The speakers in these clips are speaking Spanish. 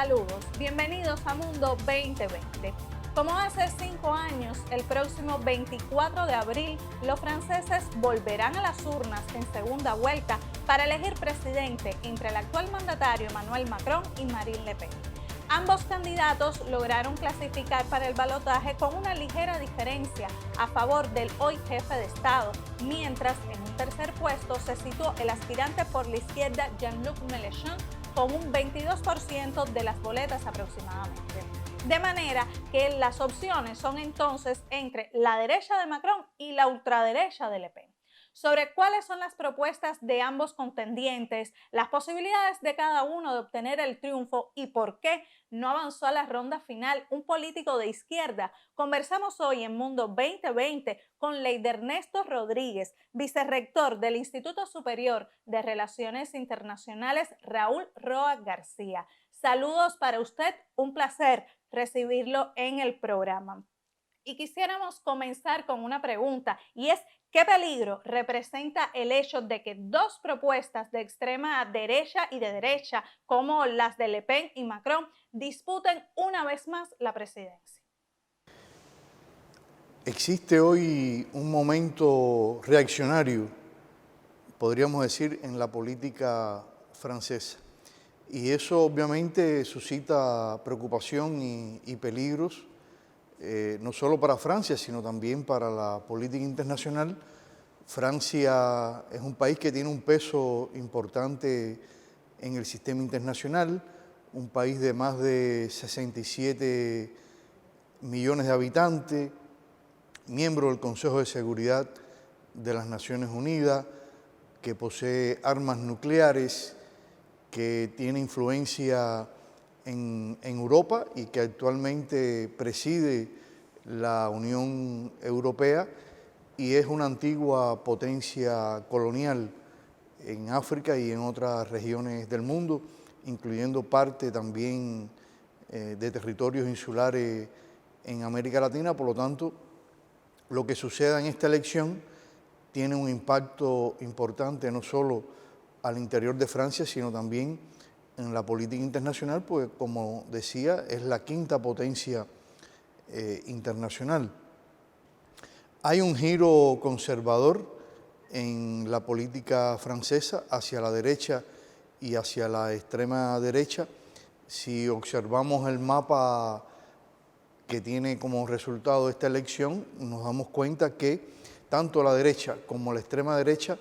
Saludos, bienvenidos a Mundo 2020. Como hace 5 años, el próximo 24 de abril, los franceses volverán a las urnas en segunda vuelta para elegir presidente entre el actual mandatario Emmanuel Macron y Marine Le Pen. Ambos candidatos lograron clasificar para el balotaje con una ligera diferencia a favor del hoy jefe de Estado, mientras en un tercer puesto se situó el aspirante por la izquierda Jean-Luc Mélenchon con un 22% de las boletas aproximadamente. De manera que las opciones son entonces entre la derecha de Macron y la ultraderecha de Le Pen. Sobre cuáles son las propuestas de ambos contendientes, las posibilidades de cada uno de obtener el triunfo y por qué no avanzó a la ronda final un político de izquierda, conversamos hoy en Mundo 2020 con Leider Ernesto Rodríguez, vicerrector del Instituto Superior de Relaciones Internacionales Raúl Roa García. Saludos para usted, un placer recibirlo en el programa. Y quisiéramos comenzar con una pregunta, y es: ¿qué peligro representa el hecho de que dos propuestas de extrema derecha y de derecha, como las de Le Pen y Macron, disputen una vez más la presidencia? Existe hoy un momento reaccionario, podríamos decir, en la política francesa. Y eso obviamente suscita preocupación y peligros, no solo para Francia, sino también para la política internacional. Francia es un país que tiene un peso importante en el sistema internacional, un país de más de 67 millones de habitantes, miembro del Consejo de Seguridad de las Naciones Unidas, que posee armas nucleares, que tiene influencia en Europa y que actualmente preside la Unión Europea y es una antigua potencia colonial en África y en otras regiones del mundo, incluyendo parte también de territorios insulares en América Latina. Por lo tanto, lo que suceda en esta elección tiene un impacto importante no solo al interior de Francia, sino también en la política internacional, porque, como decía, es la quinta potencia internacional. Hay un giro conservador en la política francesa hacia la derecha y hacia la extrema derecha. Si observamos el mapa que tiene como resultado esta elección, nos damos cuenta que tanto la derecha como la extrema derecha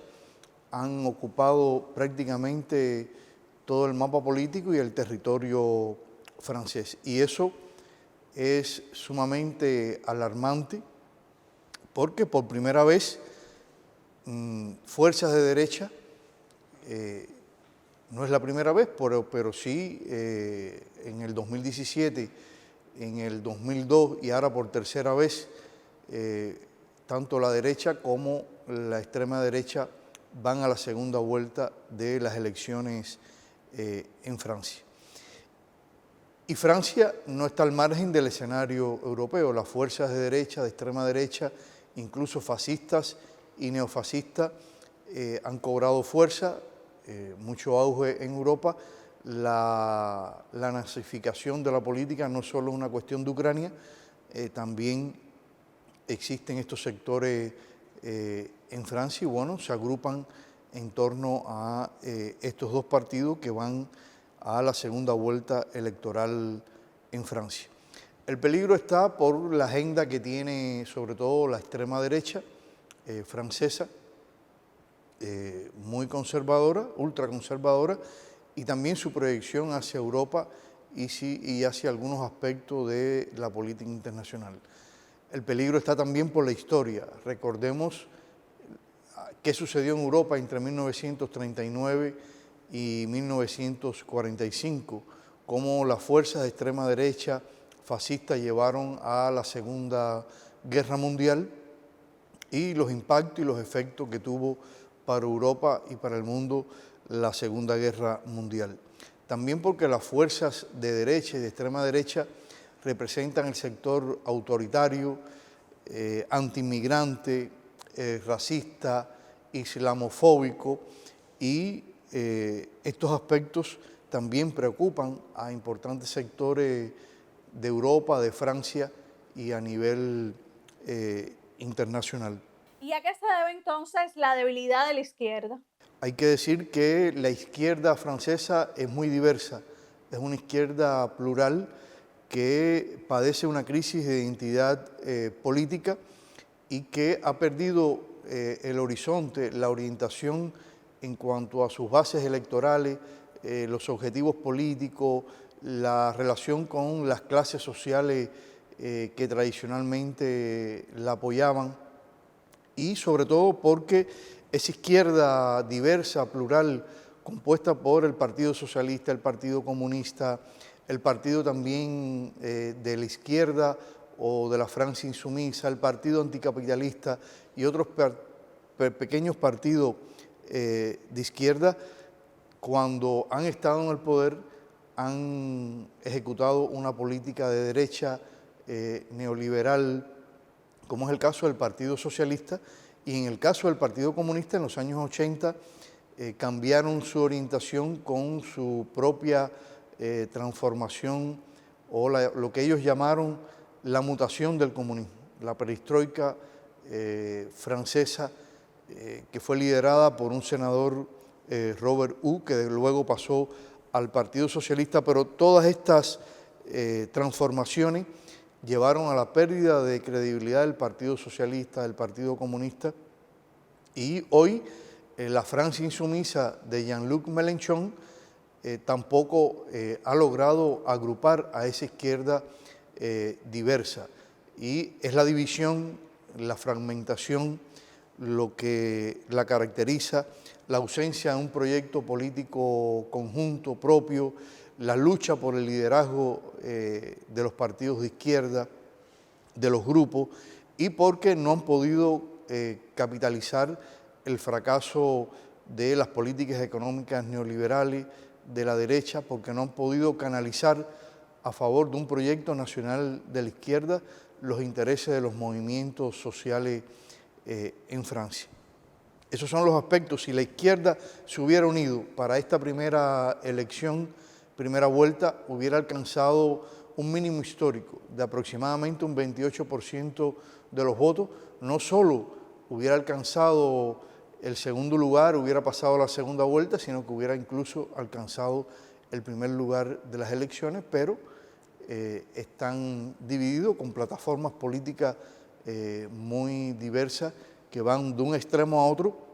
han ocupado prácticamente todo el mapa político y el territorio francés. Y eso es sumamente alarmante porque por primera vez fuerzas de derecha, no es la primera vez, pero sí en el 2017, en el 2002 y ahora por tercera vez, tanto la derecha como la extrema derecha van a la segunda vuelta de las elecciones en Francia. Y Francia no está al margen del escenario europeo. Las fuerzas de derecha, de extrema derecha, incluso fascistas y neofascistas, han cobrado fuerza, mucho auge en Europa. La nazificación de la política no es solo una cuestión de Ucrania, también existen estos sectores en Francia y bueno, se agrupan en torno a estos dos partidos que van a la segunda vuelta electoral en Francia. El peligro está por la agenda que tiene sobre todo la extrema derecha francesa, muy conservadora, ultraconservadora, y también su proyección hacia Europa y hacia algunos aspectos de la política internacional. El peligro está también por la historia. Recordemos qué sucedió en Europa entre 1939 y 1945, cómo las fuerzas de extrema derecha fascistas llevaron a la Segunda Guerra Mundial y los impactos y los efectos que tuvo para Europa y para el mundo la Segunda Guerra Mundial. También porque las fuerzas de derecha y de extrema derecha representan el sector autoritario, antiinmigrante, racista, islamofóbico y estos aspectos también preocupan a importantes sectores de Europa, de Francia y a nivel internacional. ¿Y a qué se debe entonces la debilidad de la izquierda? Hay que decir que la izquierda francesa es muy diversa, es una izquierda plural que padece una crisis de identidad política y que ha perdido el horizonte, la orientación en cuanto a sus bases electorales, los objetivos políticos, la relación con las clases sociales que tradicionalmente la apoyaban, y sobre todo porque esa izquierda diversa, plural, compuesta por el Partido Socialista, el Partido Comunista, el partido también de la izquierda o de la Francia insumisa, el Partido Anticapitalista y otros pequeños partidos de izquierda, cuando han estado en el poder, han ejecutado una política de derecha neoliberal, como es el caso del Partido Socialista, y en el caso del Partido Comunista, en los años 80, cambiaron su orientación con su propia transformación o lo que ellos llamaron la mutación del comunismo, la perestroika francesa, que fue liderada por un senador, Robert Hue, que luego pasó al Partido Socialista, pero todas estas transformaciones llevaron a la pérdida de credibilidad del Partido Socialista, del Partido Comunista, y hoy la Francia insumisa de Jean-Luc Mélenchon tampoco ha logrado agrupar a esa izquierda diversa. Y es la división, la fragmentación, lo que la caracteriza, la ausencia de un proyecto político conjunto propio, la lucha por el liderazgo de los partidos de izquierda, de los grupos, y porque no han podido capitalizar el fracaso de las políticas económicas neoliberales de la derecha, porque no han podido canalizar a favor de un proyecto nacional de la izquierda los intereses de los movimientos sociales en Francia. Esos son los aspectos. Si la izquierda se hubiera unido para esta primera elección, primera vuelta, hubiera alcanzado un mínimo histórico de aproximadamente un 28% de los votos, no solo hubiera alcanzado el segundo lugar, hubiera pasado a la segunda vuelta, sino que hubiera incluso alcanzado el primer lugar de las elecciones, pero están divididos con plataformas políticas muy diversas que van de un extremo a otro.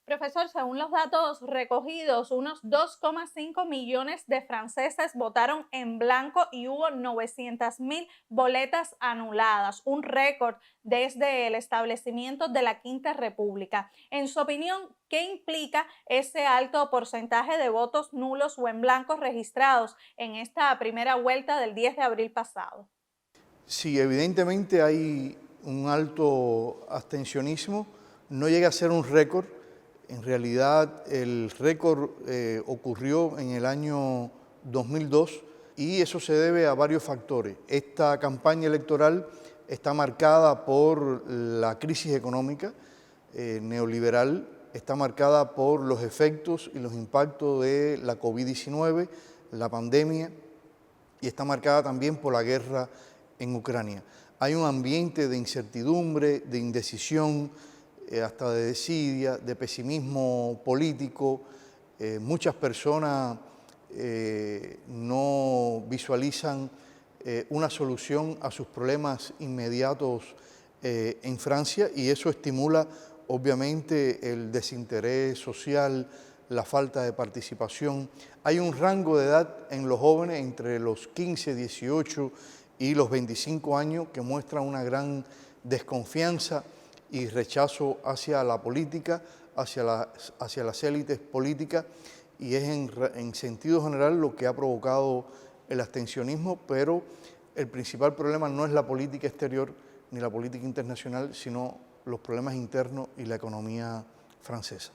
Profesor, según los datos recogidos, unos 2,5 millones de franceses votaron en blanco y hubo 900.000 boletas anuladas, un récord desde el establecimiento de la Quinta República. En su opinión, ¿qué implica ese alto porcentaje de votos nulos o en blanco registrados en esta primera vuelta del 10 de abril pasado? Sí, evidentemente hay un alto abstencionismo, no llega a ser un récord. En realidad el récord ocurrió en el año 2002 y eso se debe a varios factores. Esta campaña electoral está marcada por la crisis económica neoliberal, está marcada por los efectos y los impactos de la COVID-19, la pandemia, y está marcada también por la guerra en Ucrania. Hay un ambiente de incertidumbre, de indecisión, hasta de desidia, de pesimismo político. Muchas personas no visualizan una solución a sus problemas inmediatos en Francia, y eso estimula obviamente el desinterés social, la falta de participación. Hay un rango de edad en los jóvenes entre los 15, 18 y los 25 años que muestra una gran desconfianza y rechazo hacia la política, hacia las élites políticas, y es en sentido general lo que ha provocado el abstencionismo, pero el principal problema no es la política exterior ni la política internacional, sino los problemas internos y la economía francesa.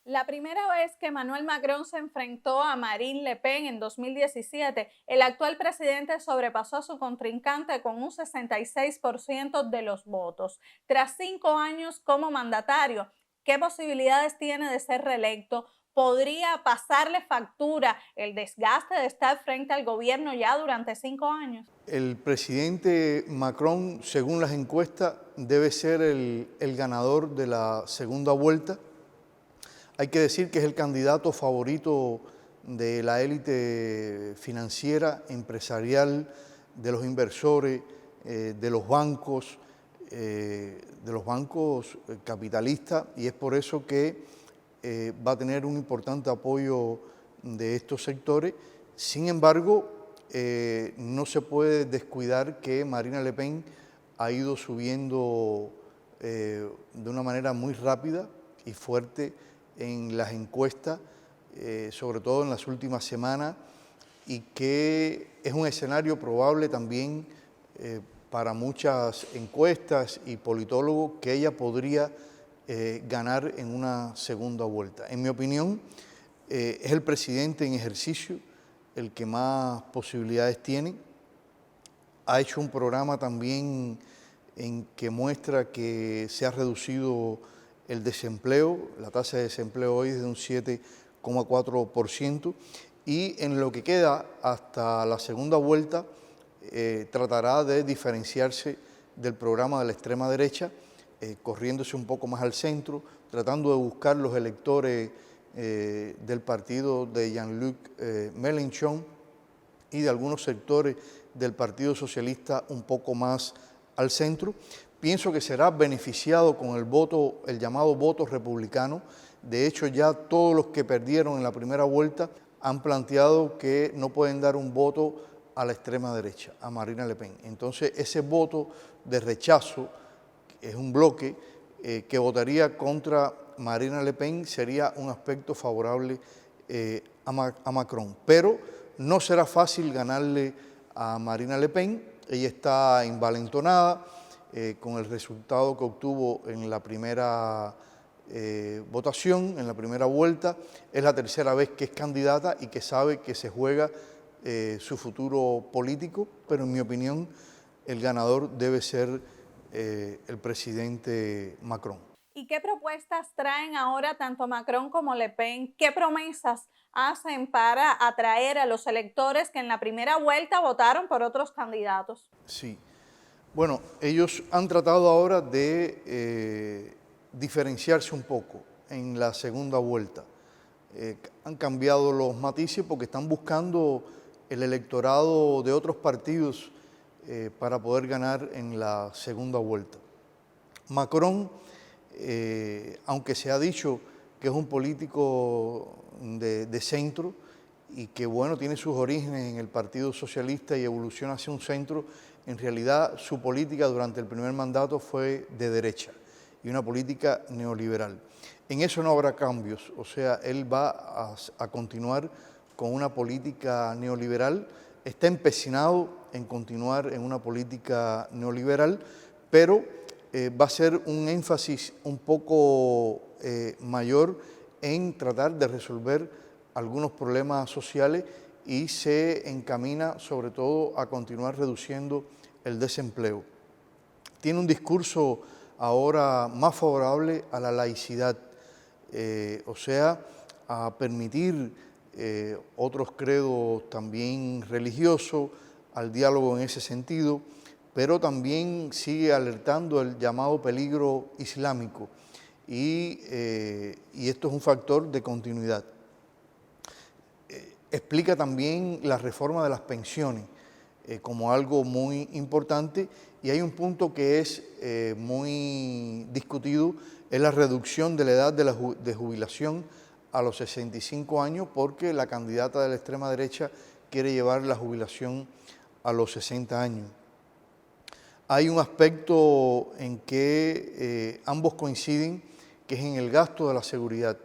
La primera vez que Emmanuel Macron se enfrentó a Marine Le Pen en 2017, el actual presidente sobrepasó a su contrincante con un 66% de los votos. Tras 5 años como mandatario, ¿qué posibilidades tiene de ser reelecto? podría pasarle factura el desgaste de estar frente al gobierno ya durante 5 años? El presidente Macron, según las encuestas, debe ser el ganador de la segunda vuelta. Hay que decir que es el candidato favorito de la élite financiera, empresarial, de los inversores, de los bancos capitalistas, y es por eso que va a tener un importante apoyo de estos sectores. Sin embargo, no se puede descuidar que Marine Le Pen ha ido subiendo de una manera muy rápida y fuerte en las encuestas, sobre todo en las últimas semanas, y que es un escenario probable también para muchas encuestas y politólogos que ella podría ganar en una segunda vuelta. En mi opinión, es el presidente en ejercicio el que más posibilidades tiene. Ha hecho un programa también en que muestra que se ha reducido el desempleo, la tasa de desempleo hoy es de un 7,4%, y en lo que queda hasta la segunda vuelta tratará de diferenciarse del programa de la extrema derecha, corriéndose un poco más al centro, tratando de buscar los electores del partido de Jean-Luc Mélenchon y de algunos sectores del Partido Socialista un poco más al centro. Pienso que será beneficiado con el voto, el llamado voto republicano. De hecho, ya todos los que perdieron en la primera vuelta han planteado que no pueden dar un voto a la extrema derecha, a Marine Le Pen. Entonces, ese voto de rechazo, que es un bloque que votaría contra Marine Le Pen, sería un aspecto favorable a Macron. Pero no será fácil ganarle a Marine Le Pen. Ella está envalentonada con el resultado que obtuvo en la primera votación, en la primera vuelta. Es la tercera vez que es candidata y que sabe que se juega su futuro político, pero en mi opinión el ganador debe ser el presidente Macron. ¿Y qué propuestas traen ahora tanto Macron como Le Pen? ¿Qué promesas hacen para atraer a los electores que en la primera vuelta votaron por otros candidatos? Sí, bueno, ellos han tratado ahora de diferenciarse un poco en la segunda vuelta. Han cambiado los matices porque están buscando el electorado de otros partidos para poder ganar en la segunda vuelta. Macron, aunque se ha dicho que es un político de centro y que bueno, tiene sus orígenes en el Partido Socialista y evoluciona hacia un centro, en realidad su política durante el primer mandato fue de derecha y una política neoliberal. En eso no habrá cambios, o sea, él va a continuar con una política neoliberal, está empecinado en continuar en una política neoliberal, pero va a ser un énfasis un poco mayor en tratar de resolver algunos problemas sociales y se encamina sobre todo a continuar reduciendo el desempleo. Tiene un discurso ahora más favorable a la laicidad, o sea, a permitir otros credos también religiosos, al diálogo en ese sentido, pero también sigue alertando el llamado peligro islámico y esto es un factor de continuidad. Explica también la reforma de las pensiones como algo muy importante, y hay un punto que es muy discutido, es la reducción de la edad de jubilación a los 65 años, porque la candidata de la extrema derecha quiere llevar la jubilación a los 60 años. Hay un aspecto en que ambos coinciden, que es en el gasto de la seguridad.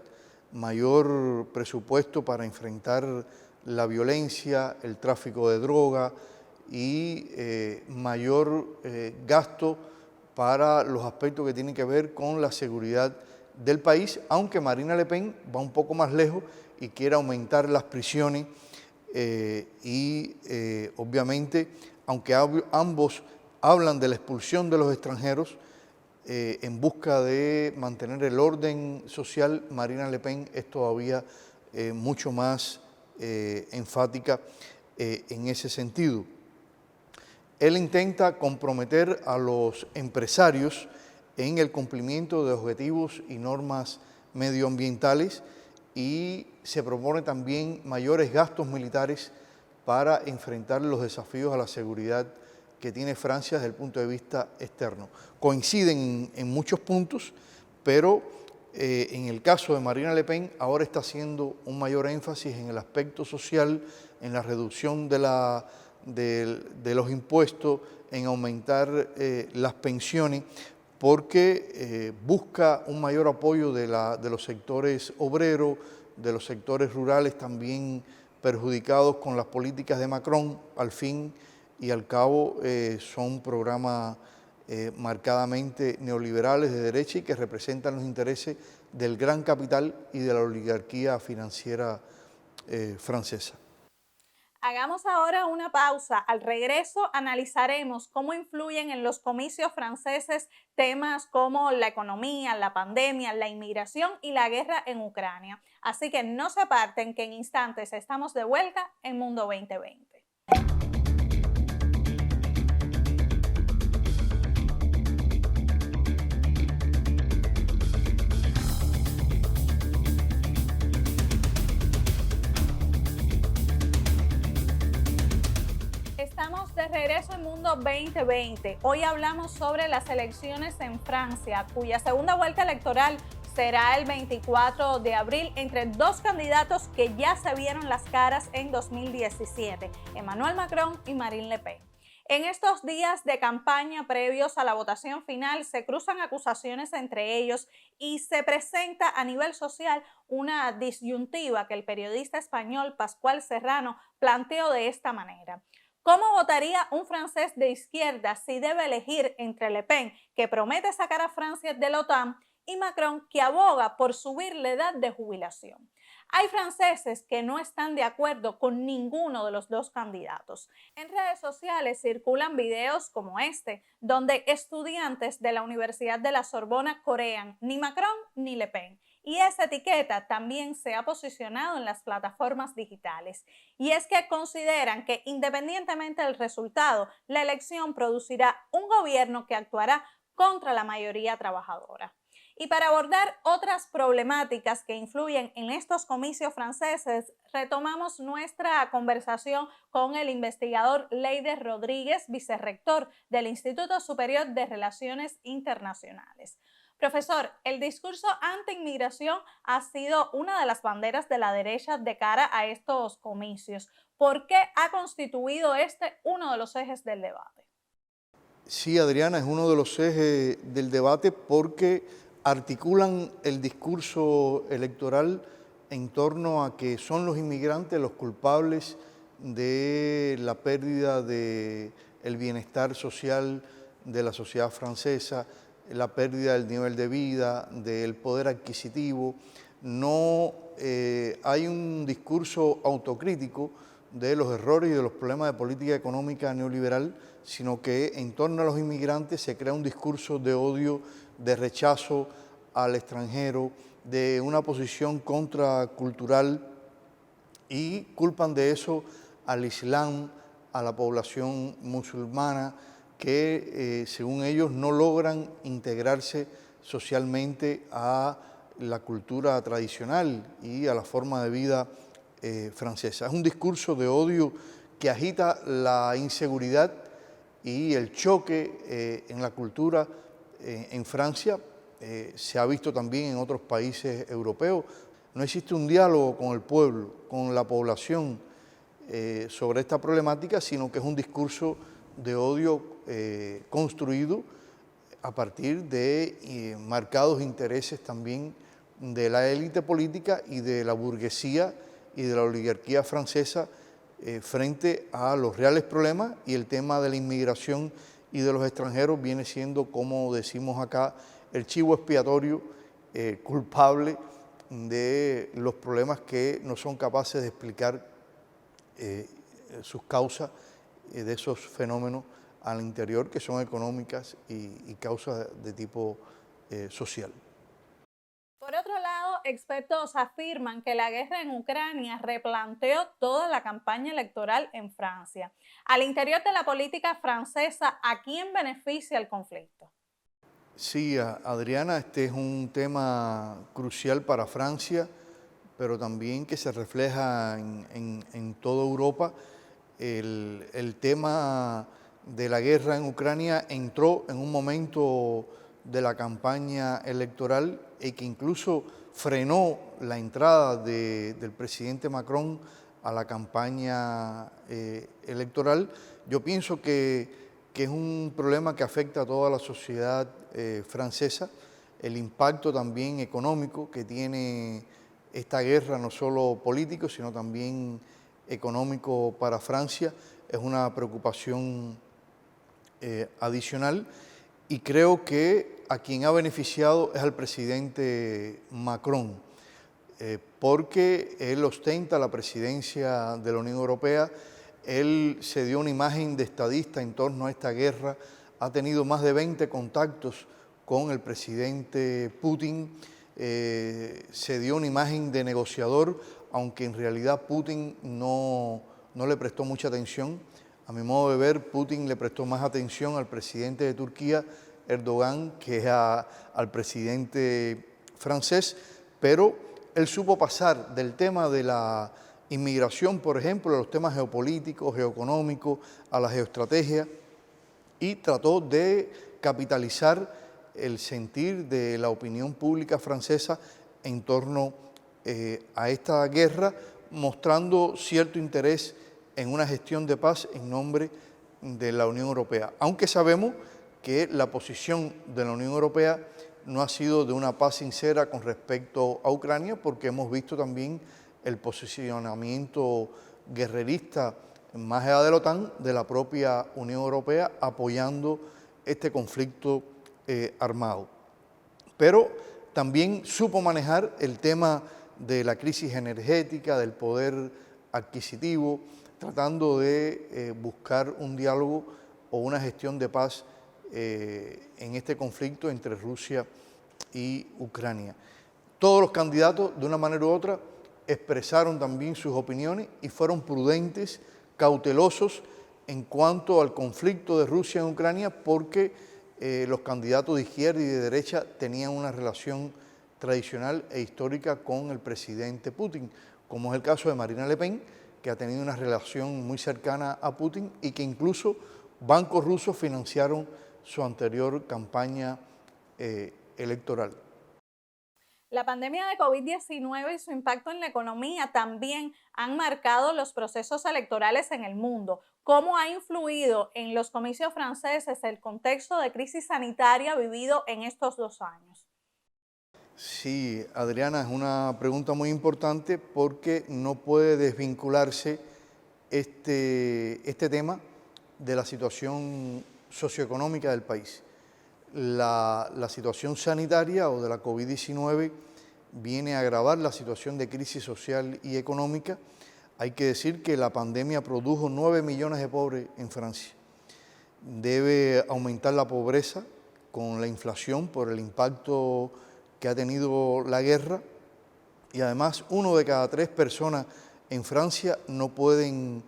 Mayor presupuesto para enfrentar la violencia, el tráfico de droga y mayor gasto para los aspectos que tienen que ver con la seguridad del país, aunque Marine Le Pen va un poco más lejos y quiere aumentar las prisiones obviamente, aunque ambos hablan de la expulsión de los extranjeros, en busca de mantener el orden social, Marine Le Pen es todavía mucho más enfática en ese sentido. Él intenta comprometer a los empresarios en el cumplimiento de objetivos y normas medioambientales y se propone también mayores gastos militares para enfrentar los desafíos a la seguridad que tiene Francia desde el punto de vista externo. Coinciden en muchos puntos, pero en el caso de Marine Le Pen ahora está haciendo un mayor énfasis en el aspecto social, en la reducción de los impuestos, en aumentar las pensiones, porque busca un mayor apoyo de los sectores obreros, de los sectores rurales también perjudicados con las políticas de Macron. Al fin y al cabo son programas marcadamente neoliberales de derecha y que representan los intereses del gran capital y de la oligarquía financiera francesa. Hagamos ahora una pausa. Al regreso analizaremos cómo influyen en los comicios franceses temas como la economía, la pandemia, la inmigración y la guerra en Ucrania. Así que no se aparten, que en instantes estamos de vuelta en Mundo 2020. Estamos de regreso en Mundo 2020. Hoy hablamos sobre las elecciones en Francia, cuya segunda vuelta electoral será el 24 de abril entre dos candidatos que ya se vieron las caras en 2017, Emmanuel Macron y Marine Le Pen. En estos días de campaña previos a la votación final se cruzan acusaciones entre ellos y se presenta a nivel social una disyuntiva que el periodista español Pascual Serrano planteó de esta manera. ¿Cómo votaría un francés de izquierda si debe elegir entre Le Pen, que promete sacar a Francia de la OTAN, y Macron, que aboga por subir la edad de jubilación? Hay franceses que no están de acuerdo con ninguno de los dos candidatos. En redes sociales circulan videos como este, donde estudiantes de la Universidad de la Sorbona corean ni Macron ni Le Pen. Y esa etiqueta también se ha posicionado en las plataformas digitales. Y es que consideran que independientemente del resultado, la elección producirá un gobierno que actuará contra la mayoría trabajadora. Y para abordar otras problemáticas que influyen en estos comicios franceses, retomamos nuestra conversación con el investigador Leider Rodríguez, vicerrector del Instituto Superior de Relaciones Internacionales. Profesor, el discurso anti-inmigración ha sido una de las banderas de la derecha de cara a estos comicios. ¿Por qué ha constituido uno de los ejes del debate? Sí, Adriana, es uno de los ejes del debate porque articulan el discurso electoral en torno a que son los inmigrantes los culpables de la pérdida del bienestar social de la sociedad francesa, la pérdida del nivel de vida, del poder adquisitivo. No hay un discurso autocrítico de los errores y de los problemas de política económica neoliberal, sino que en torno a los inmigrantes se crea un discurso de odio, de rechazo al extranjero, de una posición contracultural, y culpan de eso al Islam, a la población musulmana, que según ellos no logran integrarse socialmente a la cultura tradicional y a la forma de vida francesa. Es un discurso de odio que agita la inseguridad y el choque en la cultura en Francia. Se ha visto también en otros países europeos. No existe un diálogo con el pueblo, con la población sobre esta problemática, sino que es un discurso de odio construido a partir de marcados intereses también de la élite política y de la burguesía y de la oligarquía francesa frente a los reales problemas, y el tema de la inmigración y de los extranjeros viene siendo, como decimos acá, el chivo expiatorio culpable de los problemas que no son capaces de explicar sus causas, de esos fenómenos al interior que son económicas y causas de tipo social. Por otro lado, expertos afirman que la guerra en Ucrania replanteó toda la campaña electoral en Francia. Al interior de la política francesa, ¿a quién beneficia el conflicto? Sí, Adriana, este es un tema crucial para Francia, pero también que se refleja en toda Europa. El tema de la guerra en Ucrania entró en un momento de la campaña electoral y que incluso frenó la entrada del presidente Macron a la campaña electoral. Yo pienso que es un problema que afecta a toda la sociedad francesa, el impacto también económico que tiene esta guerra, no solo político, sino también económico para Francia, es una preocupación adicional y creo que a quien ha beneficiado es al presidente Macron, porque él ostenta la presidencia de la Unión Europea, él se dio una imagen de estadista en torno a esta guerra, ha tenido más de 20 contactos con el presidente Putin, se dio una imagen de negociador, aunque en realidad Putin no le prestó mucha atención. A mi modo de ver, Putin le prestó más atención al presidente de Turquía, Erdogan, que al presidente francés, pero él supo pasar del tema de la inmigración, por ejemplo, a los temas geopolíticos, geoeconómicos, a la geoestrategia, y trató de capitalizar el sentir de la opinión pública francesa en torno a esta guerra, mostrando cierto interés en una gestión de paz en nombre de la Unión Europea, aunque sabemos que la posición de la Unión Europea no ha sido de una paz sincera con respecto a Ucrania, porque hemos visto también el posicionamiento guerrerista más allá de la OTAN, de la propia Unión Europea, apoyando este conflicto armado. Pero también supo manejar el tema de la crisis energética, del poder adquisitivo, tratando de buscar un diálogo o una gestión de paz en este conflicto entre Rusia y Ucrania. Todos los candidatos, de una manera u otra, expresaron también sus opiniones y fueron prudentes, cautelosos en cuanto al conflicto de Rusia en Ucrania, porque los candidatos de izquierda y de derecha tenían una relación tradicional e histórica con el presidente Putin, como es el caso de Marine Le Pen, que ha tenido una relación muy cercana a Putin y que incluso bancos rusos financiaron su anterior campaña electoral. La pandemia de COVID-19 y su impacto en la economía también han marcado los procesos electorales en el mundo. ¿Cómo ha influido en los comicios franceses el contexto de crisis sanitaria vivido en estos 2 años? Sí, Adriana, es una pregunta muy importante porque no puede desvincularse este tema de la situación socioeconómica del país. La situación sanitaria o de la COVID-19 viene a agravar la situación de crisis social y económica. Hay que decir que la pandemia produjo 9 millones de pobres en Francia. Debe aumentar la pobreza con la inflación por el impacto que ha tenido la guerra, y además 1 de cada 3 personas en Francia no pueden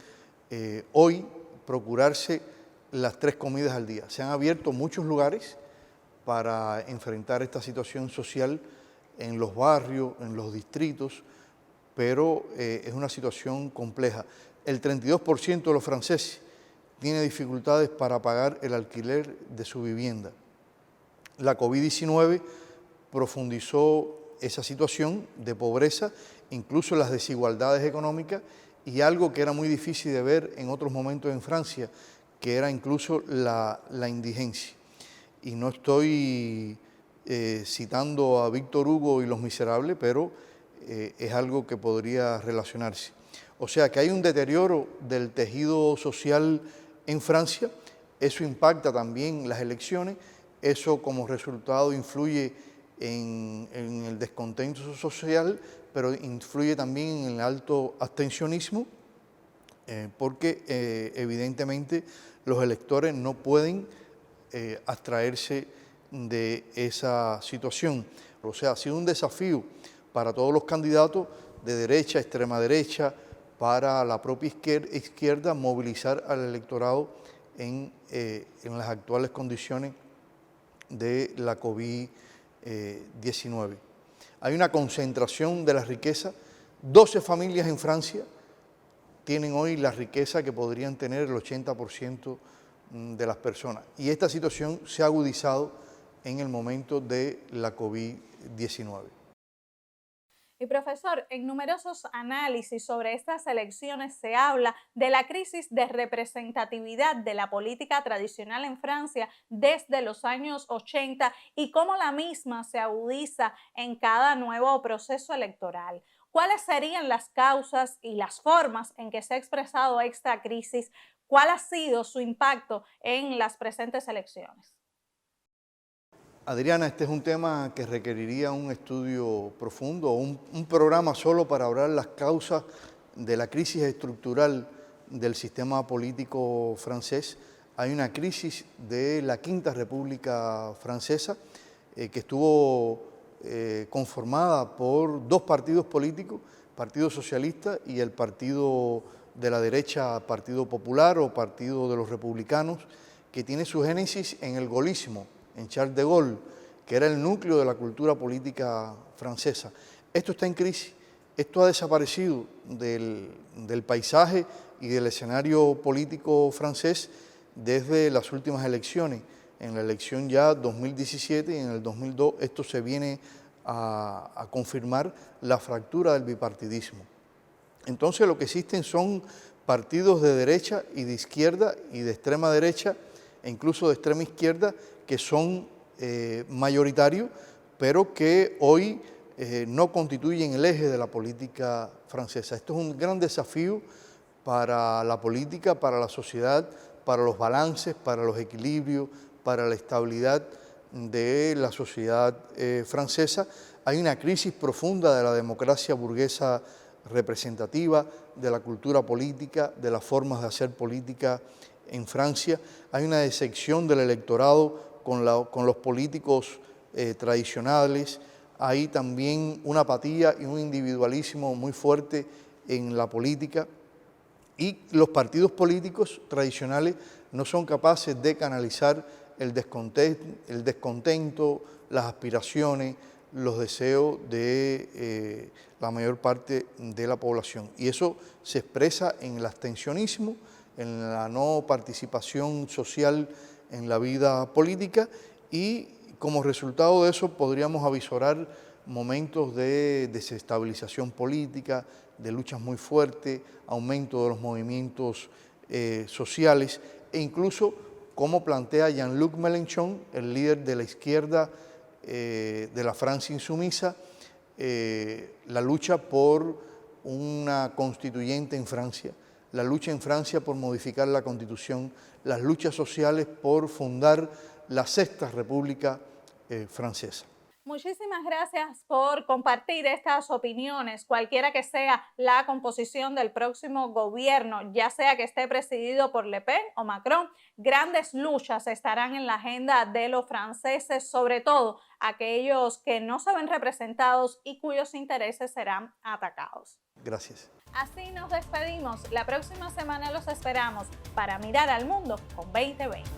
hoy procurarse las 3 comidas al día. Se han abierto muchos lugares para enfrentar esta situación social en los barrios, en los distritos, pero es una situación compleja. El 32% de los franceses tiene dificultades para pagar el alquiler de su vivienda. La COVID-19 profundizó esa situación de pobreza, incluso las desigualdades económicas, y algo que era muy difícil de ver en otros momentos en Francia, que era incluso la indigencia. Y no estoy citando a Víctor Hugo y Los Miserables, pero es algo que podría relacionarse. O sea que hay un deterioro del tejido social en Francia, eso impacta también las elecciones, eso como resultado influye en el descontento social, pero influye también en el alto abstencionismo, porque evidentemente los electores no pueden abstraerse de esa situación. O sea, ha sido un desafío para todos los candidatos de derecha, extrema derecha, para la propia izquierda, movilizar al electorado en las actuales condiciones de la COVID-19. Hay una concentración de la riqueza. 12 familias en Francia tienen hoy la riqueza que podrían tener el 80% de las personas. Y esta situación se ha agudizado en el momento de la COVID-19. Y profesor, en numerosos análisis sobre estas elecciones se habla de la crisis de representatividad de la política tradicional en Francia desde los años 80 y cómo la misma se agudiza en cada nuevo proceso electoral. ¿Cuáles serían las causas y las formas en que se ha expresado esta crisis? ¿Cuál ha sido su impacto en las presentes elecciones? Adriana, este es un tema que requeriría un estudio profundo, un programa solo para hablar las causas de la crisis estructural del sistema político francés. Hay una crisis de la Quinta República Francesa que estuvo conformada por dos partidos políticos, Partido Socialista y el partido de la derecha, Partido Popular o Partido de los Republicanos, que tiene su génesis en el gaullismo, en Charles de Gaulle, que era el núcleo de la cultura política francesa. Esto está en crisis, esto ha desaparecido del paisaje y del escenario político francés desde las últimas elecciones. En la elección ya 2017 y en el 2002 esto se viene a confirmar la fractura del bipartidismo. Entonces lo que existen son partidos de derecha y de izquierda y de extrema derecha e incluso de extrema izquierda que son mayoritarios, pero que hoy no constituyen el eje de la política francesa. Esto es un gran desafío para la política, para la sociedad, para los balances, para los equilibrios, para la estabilidad de la sociedad francesa. Hay una crisis profunda de la democracia burguesa representativa, de la cultura política, de las formas de hacer política en Francia. Hay una decepción del electorado con los políticos tradicionales. Hay también una apatía y un individualismo muy fuerte en la política. Y los partidos políticos tradicionales no son capaces de canalizar el descontento, las aspiraciones, los deseos de la mayor parte de la población. Y eso se expresa en el abstencionismo, en la no participación social en la vida política, y como resultado de eso podríamos avisorar momentos de desestabilización política, de luchas muy fuertes, aumento de los movimientos sociales e incluso, como plantea Jean-Luc Mélenchon, el líder de la izquierda de la Francia insumisa, la lucha por una constituyente en Francia, la lucha en Francia por modificar la Constitución, las luchas sociales por fundar la Sexta República Francesa. Muchísimas gracias por compartir estas opiniones, cualquiera que sea la composición del próximo gobierno, ya sea que esté presidido por Le Pen o Macron. Grandes luchas estarán en la agenda de los franceses, sobre todo aquellos que no se ven representados y cuyos intereses serán atacados. Gracias. Así nos despedimos. La próxima semana los esperamos para mirar al mundo con 2020.